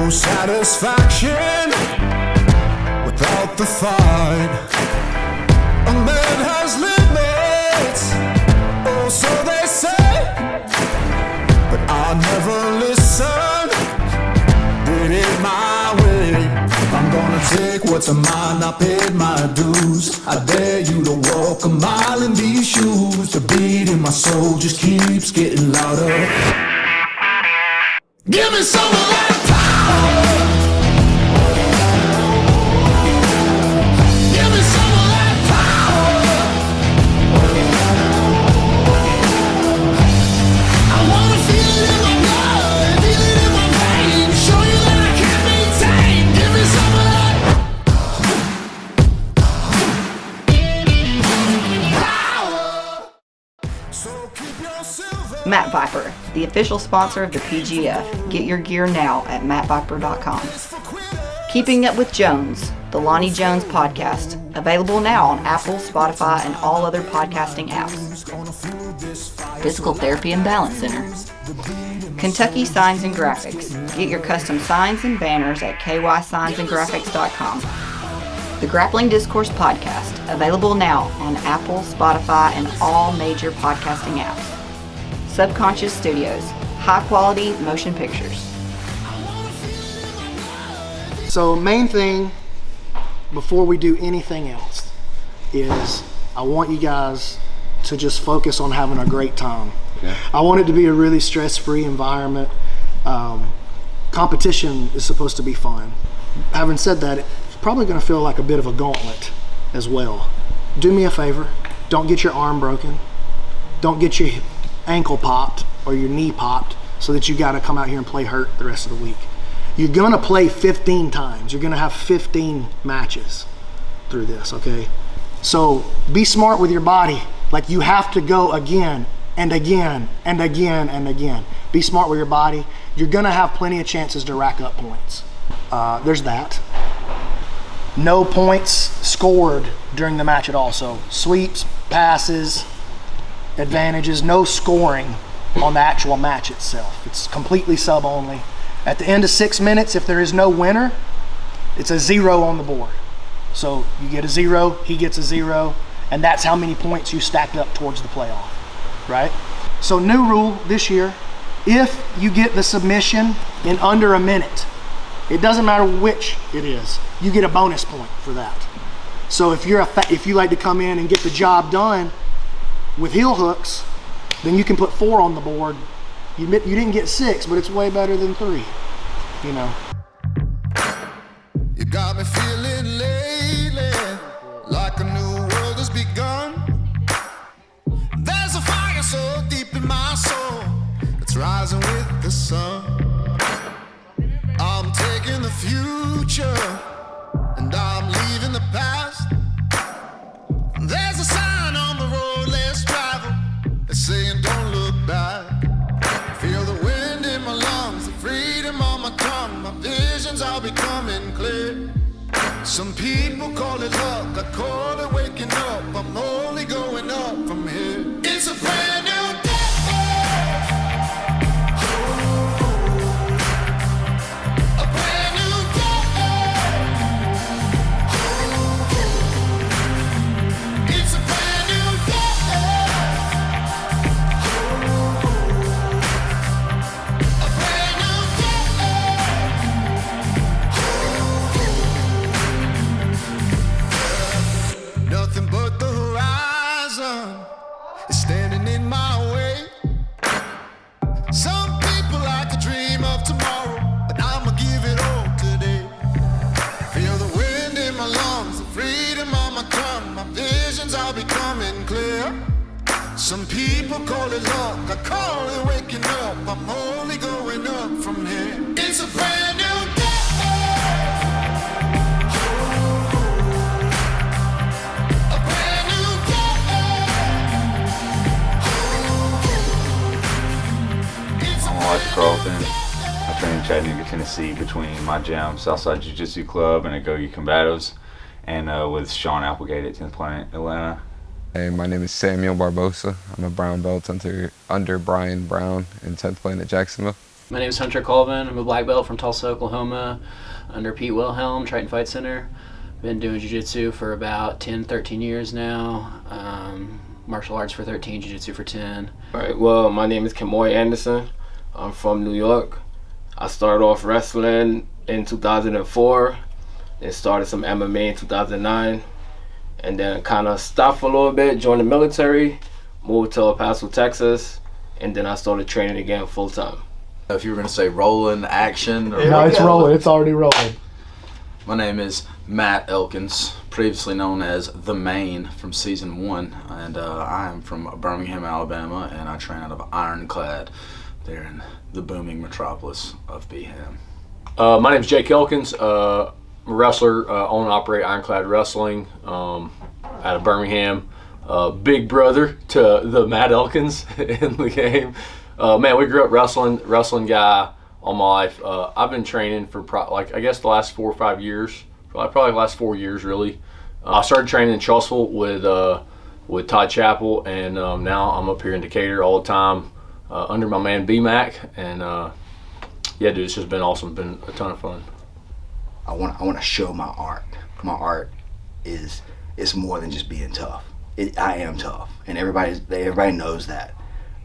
no satisfaction without the fight. A man has limits, oh so they say, but I never listen, did it my way. I'm gonna take what's mine, I paid my dues. I dare you to walk a mile in these shoes. The beat in my soul just keeps getting louder. Give me some of that power. Give me some of that power. I wanna feel it in my blood, feel it in my veins, show you that I can't be tamed. Give me some of that power. So keep your silver. Matt Viper, the official sponsor of the PGF. Get your gear now at mattviper.com. Keeping Up with Jones, the Lonnie Jones podcast, available now on Apple, Spotify, and all other podcasting apps. Physical Therapy and Balance Center. Kentucky Signs and Graphics. Get your custom signs and banners at kysignsandgraphics.com. The Grappling Discourse podcast, available now on Apple, Spotify, and all major podcasting apps. Subconscious Studios, high-quality motion pictures. So main thing before we do anything else is I want you guys to just focus on having a great time. Okay. I want it to be a really stress-free environment. Competition is supposed to be fun. Having said that, it's probably going to feel like a bit of a gauntlet as well. Do me a favor, don't get your arm broken. Don't get your ankle popped or your knee popped so that you got to come out here and play hurt the rest of the week. You're going to play 15 times. You're going to have 15 matches through this, okay? So be smart with your body. Like you have to go again and again and again and again. Be smart with your body. You're going to have plenty of chances to rack up points. There's that. No points scored during the match at all. So sweeps, passes, advantages, no scoring on the actual match itself. It's completely sub only. At the end of 6 minutes, if there is no winner, it's a 0 on the board. So you get a 0, he gets a 0, and that's how many points you stacked up towards the playoff, right? So new rule this year, if you get the submission in under a minute, it doesn't matter which it is, you get a bonus point for that. So if you like to come in and get the job done with heel hooks, then you can put 4 on the board. You didn't get 6, but it's way better than 3, you know. You got me feeling lately like a new world has begun. There's a fire so deep in my soul, it's rising with the sun. I'm taking the future and I'm leaving the past. There's a sign on the road less traveled, it's saying don't look back. Feel the wind in my lungs, the freedom on my tongue, my visions are becoming clear. Some people call it luck, I call it waking up, I'm only going up from here. It's a brand new day. A brand new day. It's a brand new day. A brand new day. Nothing but the horizon is standing in my way. Some people like to dream of tomorrow, but I'ma give it all today. Feel the wind in my lungs, the freedom on my tongue, my visions are becoming clear. Some people call it luck, I call it waking up, I'm only going up from here. It's a brand new day. A brand new day. It's a I watch Carlton. I train in Chattanooga, Tennessee, between my gym, Southside Jiu-Jitsu Club, and Agogi Combatives, and with Sean Applegate at 10th Planet Atlanta. Hey, my name is Samuel Barbosa. I'm a brown belt under Brian Brown in 10th Planet Jacksonville. My name is Hunter Colvin. I'm a black belt from Tulsa, Oklahoma, under Pete Wilhelm, Triton Fight Center. Been doing jiu-jitsu for about 10, 13 years now. Martial arts for 13, jiu-jitsu for 10. All right, well, my name is Kemoy Anderson. I'm from New York. I started off wrestling in 2004, then started some MMA in 2009, and then kind of stopped for a little bit, joined the military, moved to El Paso, Texas, and then I started training again full-time. If you were going to say rolling action. Or No, it's rolling. It's already rolling. My name is Matt Elkins, previously known as The Main from season 1, and I am from Birmingham, Alabama, and I train out of Ironclad there in the booming metropolis of Beham. My name is Jake Elkins. I'm a wrestler, own and operate Ironclad Wrestling out of Birmingham. Big brother to the Matt Elkins in the game. Man, we grew up wrestling guy all my life. I've been training for I guess the last 4 or 5 years, probably the last 4 years really. I started training in Trussville with Todd Chappell, and now I'm up here in Decatur all the time under my man B-Mac, and yeah, dude, it's just been awesome. Been a ton of fun. I want to show my art. My art is more than just being tough. I am tough, and everybody knows that.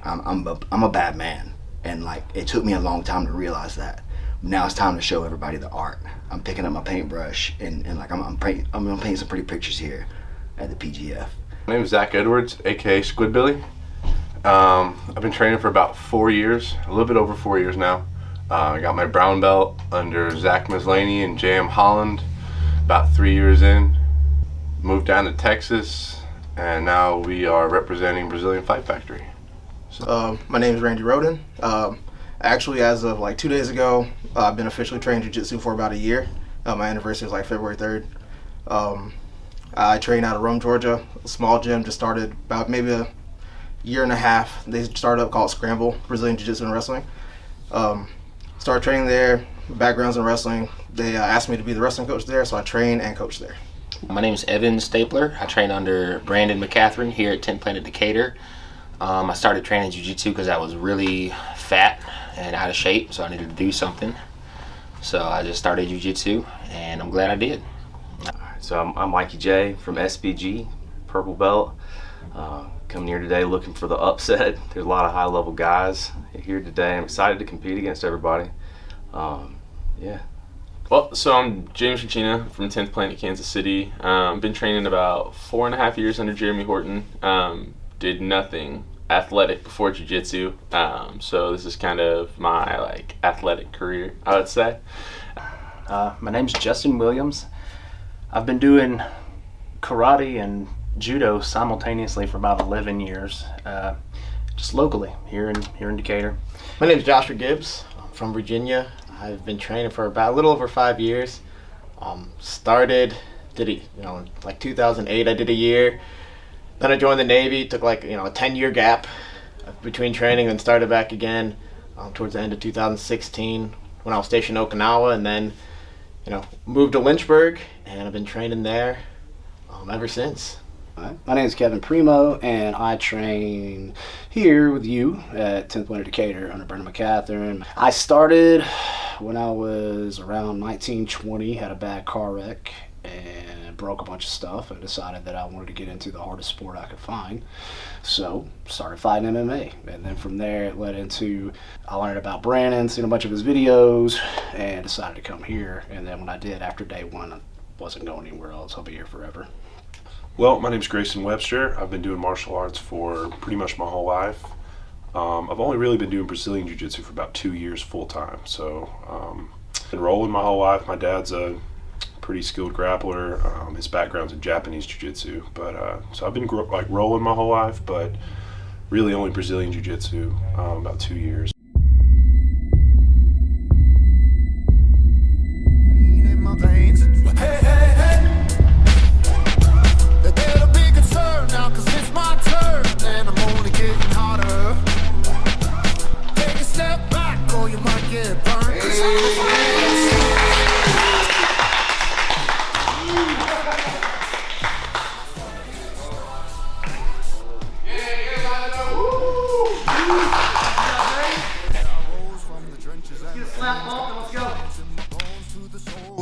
I'm a bad man, and like it took me a long time to realize that. Now it's time to show everybody the art. I'm picking up my paintbrush and like I'm gonna paint some pretty pictures here at the PGF. My name is Zack Edwards, aka Squidbilly. I've been training for about 4 years, a little bit over 4 years now. I got my brown belt under Zach Mislaney and J.M. Holland about 3 years in. Moved down to Texas, and now we are representing Brazilian Fight Factory. My name is Randy Roden. Actually, as of like 2 days ago, I've been officially training jiu-jitsu for about a year. My anniversary is like February 3rd. I train out of Rome, Georgia, a small gym, just started about maybe a year and a half. They started up called Scramble, Brazilian Jiu-Jitsu and Wrestling. Started training there, backgrounds in wrestling. They asked me to be the wrestling coach there, so I train and coach there. My name is Evan Stapler. I train under Brandon McCatherine here at 10th Planet Decatur. I started training jiu-jitsu because I was really fat and out of shape, so I needed to do something. So I just started jiu-jitsu, and I'm glad I did. So I'm Mikey J from SPG, purple belt. Coming here today looking for the upset. There's a lot of high-level guys here today. I'm excited to compete against everybody. Yeah. Well, so I'm James Regina from 10th Planet, Kansas City. Been training about 4.5 years under Jeremy Horton. Did nothing athletic before jiu-jitsu, so this is kind of my athletic career, I would say. My name's Justin Williams. I've been doing karate and judo simultaneously for about 11 years, just locally here in Decatur. My name's Joshua Gibbs. I'm from Virginia. I've been training for about a little over 5 years. Like 2008 I did a year. Then I joined the Navy, took a 10-year gap between training and started back again towards the end of 2016 when I was stationed in Okinawa, and then moved to Lynchburg, and I've been training there ever since. My name is Kevin Primeau, and I train here with you at 10th Planet Decatur under Brandon McCatherine. I started when I was around 19, 20, had a bad car wreck, and broke a bunch of stuff, and decided that I wanted to get into the hardest sport I could find. So started fighting MMA, and then from there it led into, I learned about Brandon, seen a bunch of his videos, and decided to come here. And then when I did, after day one, I wasn't going anywhere else. I'll be here forever. Well, my name's Grayson Webster. I've been doing martial arts for pretty much my whole life. I've only really been doing Brazilian Jiu-Jitsu for about 2 years full time. So been rolling my whole life. My dad's a pretty skilled grappler. His background's in Japanese Jiu-Jitsu, but so I've been rolling my whole life, but really only Brazilian Jiu-Jitsu about 2 years.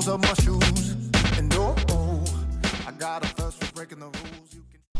soles of my shoes. And oh, I got a thirst for breaking the rules.